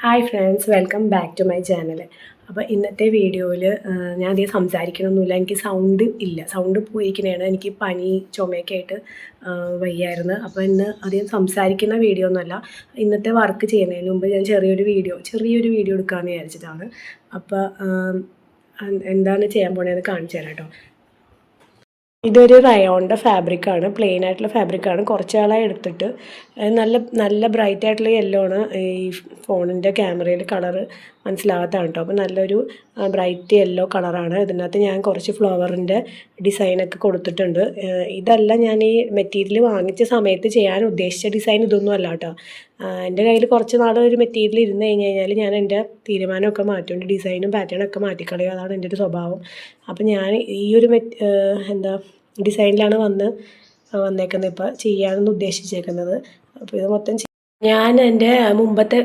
Hi friends, welcome back to my channel. അപ്പോൾ ഇന്നത്തെ വീഡിയോയിൽ ഞാൻ അധികം സംസാരിക്കണമൊന്നുമില്ല. എനിക്ക് സൗണ്ട് ഇല്ല, സൗണ്ട് പോയിരിക്കണതാണ്. എനിക്ക് പനി ചുമയൊക്കെ ആയിട്ട് വയ്യായിരുന്നു. അപ്പോൾ ഇന്ന് അധികം സംസാരിക്കുന്ന വീഡിയോ ഒന്നുമല്ല. ഇന്നത്തെ വർക്ക് ചെയ്യുന്നതിന് മുമ്പ് ഞാൻ ചെറിയൊരു വീഡിയോ എടുക്കാമെന്ന് വിചാരിച്ചിട്ടാണ്. അപ്പോൾ എന്താണ് ചെയ്യാൻ പോണതെന്ന് കാണിച്ചു തരാം കേട്ടോ. ഇതൊരു റയോണിൻ്റെ ഫാബ്രിക്കാണ്, പ്ലെയിൻ ആയിട്ടുള്ള ഫാബ്രിക്കാണ്. കുറച്ച് നാളായി എടുത്തിട്ട് നല്ല ബ്രൈറ്റ് ആയിട്ടുള്ള യെല്ലോ ആണ്. ഈ ഫോണിൻ്റെ ക്യാമറയിൽ കളറ് മനസ്സിലാകാത്തതാണ് കേട്ടോ. അപ്പോൾ നല്ലൊരു ബ്രൈറ്റ് യെല്ലോ കളറാണ്. ഇതിനകത്ത് ഞാൻ കുറച്ച് ഫ്ലവറിൻ്റെ ഡിസൈനൊക്കെ കൊടുത്തിട്ടുണ്ട്. ഇതല്ല ഞാൻ ഈ മെറ്റീരിയൽ വാങ്ങിച്ച സമയത്ത് ചെയ്യാൻ ഉദ്ദേശിച്ച ഡിസൈൻ ഇതൊന്നും അല്ല കേട്ടോ. എൻ്റെ കയ്യിൽ കുറച്ച് നാൾ ഒരു മെറ്റീരിയൽ ഇരുന്ന് കഴിഞ്ഞാൽ ഞാൻ എൻ്റെ തീരുമാനമൊക്കെ മാറ്റുന്നുണ്ട്. ഡിസൈനും പാറ്റേണൊക്കെ മാറ്റിക്കളയും. അതാണ് എൻ്റെ ഒരു സ്വഭാവം. അപ്പോൾ ഞാൻ ഈ ഒരു ഡിസൈനിലാണ് വന്നേക്കുന്നത്, ഇപ്പോൾ ചെയ്യാമെന്ന് ഉദ്ദേശിച്ചേക്കുന്നത്. അപ്പോൾ ഇത് മൊത്തം ഞാൻ എൻ്റെ മുമ്പത്തെ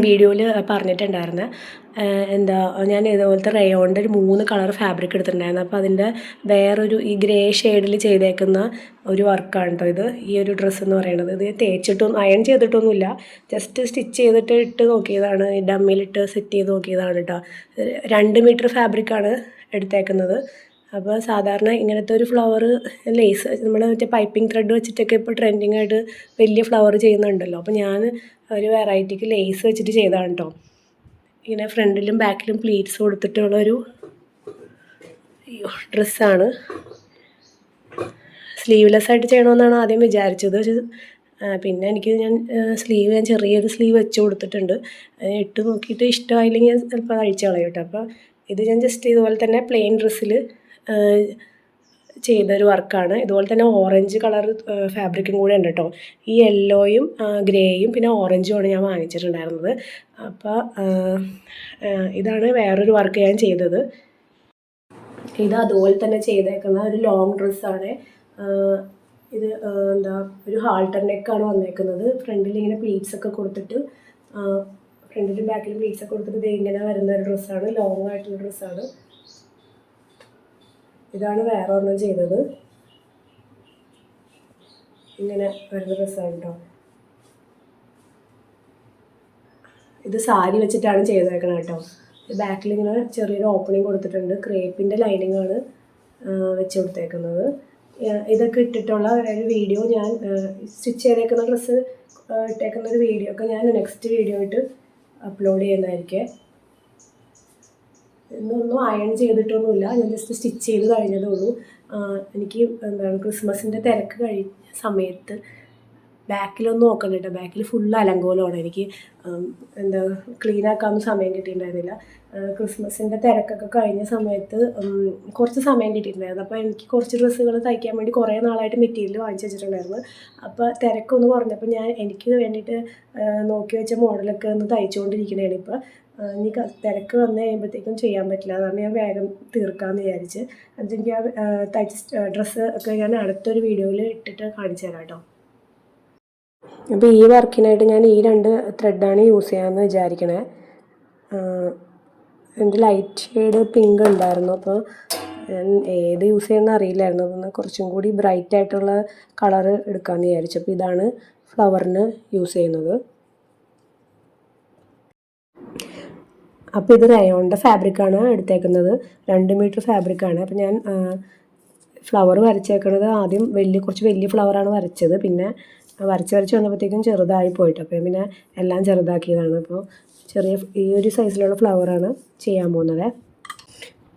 വീഡിയോയിൽ പറഞ്ഞിട്ടുണ്ടായിരുന്നു. ഞാൻ ഇതുപോലത്തെ റയോണിൻ്റെ ഒരു 3 കളർ ഫാബ്രിക് എടുത്തിട്ടുണ്ടായിരുന്നു. അപ്പോൾ അതിൻ്റെ വേറൊരു ഈ ഗ്രേ ഷെയ്ഡിൽ ചെയ്തേക്കുന്ന ഒരു വർക്കാണ് കേട്ടോ ഇത്. ഈ ഒരു ഡ്രസ്സ് എന്ന് പറയുന്നത് ഇത് അയൺ ചെയ്തിട്ടൊന്നുമില്ല, ജസ്റ്റ് സ്റ്റിച്ച് ചെയ്തിട്ട് ഇട്ട് നോക്കിയതാണ്. ഡമ്മിയിലിട്ട് സെറ്റ് ചെയ്ത് നോക്കിയതാണ് കേട്ടോ. 2 മീറ്റർ ഫാബ്രിക്കാണ് എടുത്തേക്കുന്നത്. അപ്പോൾ സാധാരണ ഇങ്ങനത്തെ ഒരു ഫ്ലവർ ലേസ് നമ്മൾ മറ്റേ പൈപ്പിംഗ് ത്രെഡ് വെച്ചിട്ടൊക്കെ ഇപ്പോൾ ട്രെൻഡിങ് ആയിട്ട് വലിയ ഫ്ലവർ ചെയ്യുന്നുണ്ടല്ലോ. അപ്പോൾ ഞാൻ ഒരു വെറൈറ്റിക്ക് ലേസ് വെച്ചിട്ട് ചെയ്തതാണ് കേട്ടോ. ഇങ്ങനെ ഫ്രണ്ടിലും ബാക്കിലും പ്ലീറ്റ്സ് കൊടുത്തിട്ടുള്ളൊരു ഡ്രസ്സാണ്. സ്ലീവ്ലെസ് ആയിട്ട് ചെയ്യണമെന്നാണ് ആദ്യം വിചാരിച്ചത്. പിന്നെ ഞാൻ ചെറിയൊരു സ്ലീവ് വെച്ച് കൊടുത്തിട്ടുണ്ട്. ഇട്ട് നോക്കിയിട്ട് ഇഷ്ടമായില്ലെങ്കിൽ ഞാൻ ചിലപ്പോൾ അത് അഴിച്ച് കളയും കേട്ടോ. അപ്പോൾ ഇത് ഞാൻ ജസ്റ്റ് ഇതുപോലെ തന്നെ പ്ലെയിൻ ഡ്രസ്സിൽ ചെയ്തൊരു വർക്കാണ്. ഇതുപോലെ തന്നെ ഓറഞ്ച് കളർ ഫാബ്രിക്കും കൂടെ ഉണ്ട് കേട്ടോ. ഈ യെല്ലോയും ഗ്രേയും പിന്നെ ഓറഞ്ചുമാണ് ഞാൻ വാങ്ങിച്ചിട്ടുണ്ടായിരുന്നത്. അപ്പോൾ ഇതാണ് വേറൊരു വർക്ക് ഞാൻ ചെയ്തത്. ഇത് അതുപോലെ തന്നെ ചെയ്തേക്കുന്ന ഒരു ലോങ് ഡ്രസ്സാണ്. ഇത് ഒരു ഹാൾട്ടർ നെക്കാണ് വന്നേക്കുന്നത്. ഫ്രണ്ടിൽ ഇങ്ങനെ പ്ലീറ്റ്സ് ഒക്കെ കൊടുത്തിട്ട് ഫ്രണ്ടിലും ബാക്കിലും പ്ലീറ്റ്സ് ഒക്കെ കൊടുത്തിട്ട് ഇത് ഇങ്ങനെ വരുന്ന ഒരു ഡ്രസ്സാണ്. ലോങ് ആയിട്ടുള്ള ഡ്രസ്സാണ്. ഇതാണ് വേറെ ഒരെണ്ണം ചെയ്തത്. ഇങ്ങനെ വരുന്ന ഡ്രസ്സാണ് കേട്ടോ. ഇത് സാരി വെച്ചിട്ടാണ് ചെയ്തേക്കണം കേട്ടോ. ബാക്കിൽ ഇങ്ങനെ ചെറിയൊരു ഓപ്പണിങ് കൊടുത്തിട്ടുണ്ട്. ക്രേപ്പിൻ്റെ ലൈനിങ്ങാണ് വെച്ച് കൊടുത്തേക്കുന്നത്. ഇതൊക്കെ ഇട്ടിട്ടുള്ള ഒരു വീഡിയോ ഞാൻ സ്റ്റിച്ച് ചെയ്തേക്കുന്ന ഡ്രസ്സ് ഇട്ടേക്കുന്ന ഒരു വീഡിയോ ഒക്കെ ഞാൻ നെക്സ്റ്റ് വീഡിയോ ആയിട്ട് അപ്ലോഡ് ചെയ്യുന്നതായിരിക്കും. ഇന്നൊന്നും അയൺ ചെയ്തിട്ടൊന്നുമില്ല, ഞാൻ ജസ്റ്റ് സ്റ്റിച്ച് ചെയ്ത് കഴിഞ്ഞതേ ഉള്ളൂ. എനിക്ക് ക്രിസ്മസിൻ്റെ തിരക്ക് കഴിഞ്ഞ സമയത്ത് ബാക്കിലൊന്നും നോക്കണം കേട്ടോ. ബാക്കിൽ ഫുൾ അലങ്കോലമാണ്. എനിക്ക് ക്ലീൻ ആക്കാനൊന്നും സമയം കിട്ടിയിട്ടുണ്ടായിരുന്നില്ല. ക്രിസ്മസിൻ്റെ തിരക്കൊക്കെ കഴിഞ്ഞ സമയത്ത് കുറച്ച് സമയം കിട്ടിയിട്ടുണ്ടായിരുന്നു. അപ്പോൾ എനിക്ക് കുറച്ച് ഡ്രസ്സുകൾ തയ്ക്കാൻ വേണ്ടി കുറേ നാളായിട്ട് മെറ്റീരിയൽ വാങ്ങിച്ച് വെച്ചിട്ടുണ്ടായിരുന്നു. അപ്പോൾ തിരക്കൊന്ന് കുറഞ്ഞപ്പോൾ എനിക്ക് വേണ്ടിയിട്ട് നോക്കി വെച്ച മോഡലൊക്കെ ഒന്ന് തയ്ച്ചുകൊണ്ടിരിക്കണതാണ്. ഇപ്പോൾ ഇനി തിരക്ക് വന്നു കഴിയുമ്പോഴത്തേക്കും ചെയ്യാൻ പറ്റില്ല. അതാണ് ഞാൻ വേഗം തീർക്കാമെന്ന് വിചാരിച്ച്. അതെനിക്ക് തയ്ച്ച ഡ്രസ്സ് ഒക്കെ ഞാൻ അടുത്തൊരു വീഡിയോയിൽ ഇട്ടിട്ട് കാണിച്ചു തരാം കേട്ടോ. അപ്പോൾ ഈ വർക്കിനായിട്ട് ഞാൻ ഈ 2 ത്രെഡാണ് യൂസ് ചെയ്യാമെന്ന് വിചാരിക്കണേ. എൻ്റെ ലൈറ്റ് ഷെയ്ഡ് പിങ്ക് ഉണ്ടായിരുന്നു. അപ്പോൾ ഞാൻ ഏത് യൂസ് ചെയ്യുന്ന അറിയില്ലായിരുന്നു. അപ്പോൾ കുറച്ചും കൂടി ബ്രൈറ്റ് ആയിട്ടുള്ള കളറ് എടുക്കാമെന്ന് വിചാരിച്ചു. അപ്പോൾ ഇതാണ് ഫ്ലവറിന് യൂസ് ചെയ്യുന്നത്. അപ്പോൾ ഇത് റയോണിൻ്റെ ഫാബ്രിക്കാണ് എടുത്തേക്കുന്നത്. 2 മീറ്റർ ഫാബ്രിക്കാണ്. അപ്പോൾ ഞാൻ ഫ്ലവർ വരച്ചേക്കുന്നത് ആദ്യം കുറച്ച് വലിയ ഫ്ലവറാണ് വരച്ചത്. പിന്നെ വരച്ച് വന്നപ്പോഴത്തേക്കും ചെറുതായി പോയിട്ട് അപ്പോൾ പിന്നെ എല്ലാം ചെറുതാക്കിയതാണ്. അപ്പോൾ ഈ ഒരു സൈസിലുള്ള ഫ്ലവറാണ് ചെയ്യാൻ പോകുന്നത്.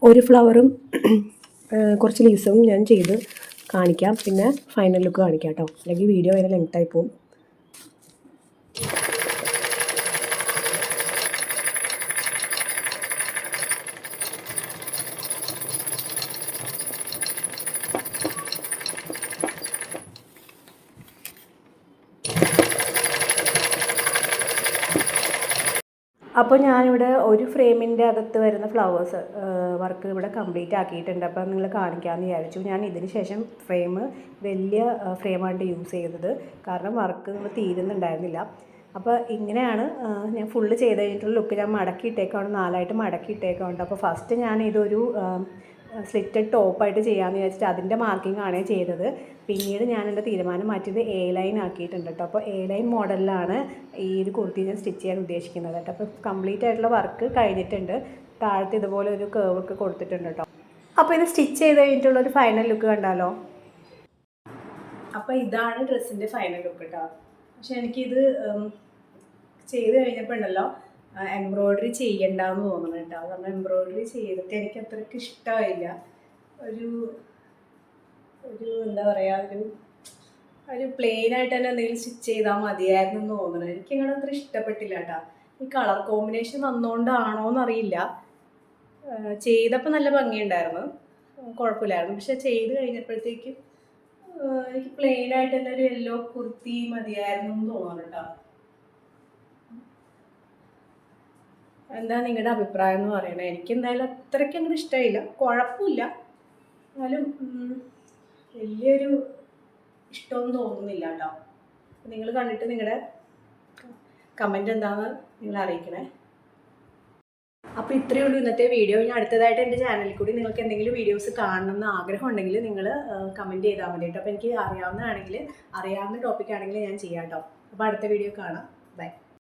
ഒരു ഫ്ലവറും കുറച്ച് ലീവ്സും ഞാൻ ചെയ്ത് കാണിക്കാം. പിന്നെ ഫൈനൽ ലുക്ക് കാണിക്കാം കേട്ടോ, അല്ലെങ്കിൽ വീഡിയോ അതിന് ലെങ്തായി പോകും. അപ്പോൾ ഞാനിവിടെ ഒരു ഫ്രെയിമിൻ്റെ അകത്ത് വരുന്ന ഫ്ലവേഴ്സ് വർക്ക് ഇവിടെ കംപ്ലീറ്റ് ആക്കിയിട്ടുണ്ട്. അപ്പോൾ നിങ്ങൾ കാണിക്കാമെന്ന് വിചാരിച്ചു. ഞാൻ ഇതിന് ശേഷം വലിയ ഫ്രെയിമായിട്ട് യൂസ് ചെയ്തത്, കാരണം വർക്ക് തീരുന്നുണ്ടായിരുന്നില്ല. അപ്പോൾ ഇങ്ങനെയാണ് ഞാൻ ഫുള്ള് ചെയ്ത് കഴിഞ്ഞിട്ടുള്ള ലുക്ക്. ഞാൻ മടക്കിയിട്ടേക്കാണ്, 4 ആയിട്ട് മടക്കിയിട്ടേക്കാണ്. അപ്പോൾ ഫസ്റ്റ് ഞാൻ ഇതൊരു സ്ലിറ്റഡ് ടോപ്പായിട്ട് ചെയ്യാമെന്ന് വിചാരിച്ചിട്ട് അതിൻ്റെ മാർക്കിംഗ് ആണ് ചെയ്തത്. പിന്നീട് ഞാൻ എൻ്റെ തീരുമാനം മാറ്റിയത് എ ലൈൻ ആക്കിയിട്ടുണ്ട് കേട്ടോ. അപ്പോൾ എ ലൈൻ മോഡലിലാണ് ഈ ഒരു കുർത്തി ഞാൻ സ്റ്റിച്ച് ചെയ്യാൻ ഉദ്ദേശിക്കുന്നത് കേട്ടോ. അപ്പോൾ കംപ്ലീറ്റ് ആയിട്ടുള്ള വർക്ക് കഴിഞ്ഞിട്ടുണ്ട്. താഴത്ത് ഇതുപോലെ ഒരു കേവ് ഒക്കെ കൊടുത്തിട്ടുണ്ട് കേട്ടോ. അപ്പോൾ ഇത് സ്റ്റിച്ച് ചെയ്ത് കഴിഞ്ഞിട്ടുള്ളൊരു ഫൈനൽ ലുക്ക് കണ്ടാലോ. അപ്പോൾ ഇതാണ് ഡ്രസ്സിൻ്റെ ഫൈനൽ ലുക്ക് കേട്ടോ. പക്ഷെ എനിക്കിത് ചെയ്ത് കഴിഞ്ഞപ്പോൾ ഉണ്ടല്ലോ എംബ്രോയ്ഡറി ചെയ്യണ്ടെന്ന് തോന്നുന്നു കേട്ടോ. കാരണം എംബ്രോയ്ഡറി ചെയ്തിട്ട് എനിക്ക് അത്രയ്ക്ക് ഇഷ്ടമായില്ല. ഒരു എന്താ പറയുക, ഒരു പ്ലെയിനായിട്ട് തന്നെ എന്തെങ്കിലും സ്റ്റിച്ച് ചെയ്താൽ മതിയായിരുന്നു എന്ന് തോന്നുന്നു. എനിക്കങ്ങനെ അത്ര ഇഷ്ടപ്പെട്ടില്ല കേട്ടോ. ഈ കളർ കോമ്പിനേഷൻ വന്നുകൊണ്ടാണോ എന്നറിയില്ല. ചെയ്തപ്പോൾ നല്ല ഭംഗിയുണ്ടായിരുന്നു, കുഴപ്പമില്ലായിരുന്നു. പക്ഷെ ചെയ്ത് കഴിഞ്ഞപ്പോഴത്തേക്കും എനിക്ക് പ്ലെയിനായിട്ട് തന്നെ ഒരു യെല്ലോ കുർത്തി മതിയായിരുന്നു എന്ന് തോന്നുന്നു കേട്ടോ. എന്താ നിങ്ങളുടെ അഭിപ്രായം എന്ന് പറയണേ? എനിക്ക് എന്തായാലും അത്രയ്ക്ക് അങ്ങനെ ഇഷ്ടമായില്ല. കുഴപ്പമില്ല, എന്നാലും വലിയൊരു ഇഷ്ടമൊന്നും തോന്നുന്നില്ല കേട്ടോ. നിങ്ങൾ കണ്ടിട്ട് നിങ്ങളുടെ കമൻറ്റ് എന്താണെന്ന് നിങ്ങൾ അറിയിക്കണേ. അപ്പോൾ ഇത്രയേ ഉള്ളൂ ഇന്നത്തെ വീഡിയോ. ഇനി അടുത്തതായിട്ട് എൻ്റെ ചാനലിൽ കൂടി നിങ്ങൾക്ക് എന്തെങ്കിലും വീഡിയോസ് കാണണം എന്ന് ആഗ്രഹം ഉണ്ടെങ്കിൽ നിങ്ങൾ കമൻറ്റ് ചെയ്താൽ മതി കേട്ടോ. അപ്പോൾ എനിക്ക് അറിയാവുന്ന ടോപ്പിക് ആണെങ്കിൽ ഞാൻ ചെയ്യാം കേട്ടോ. അപ്പോൾ അടുത്ത വീഡിയോ കാണാം. ബൈ.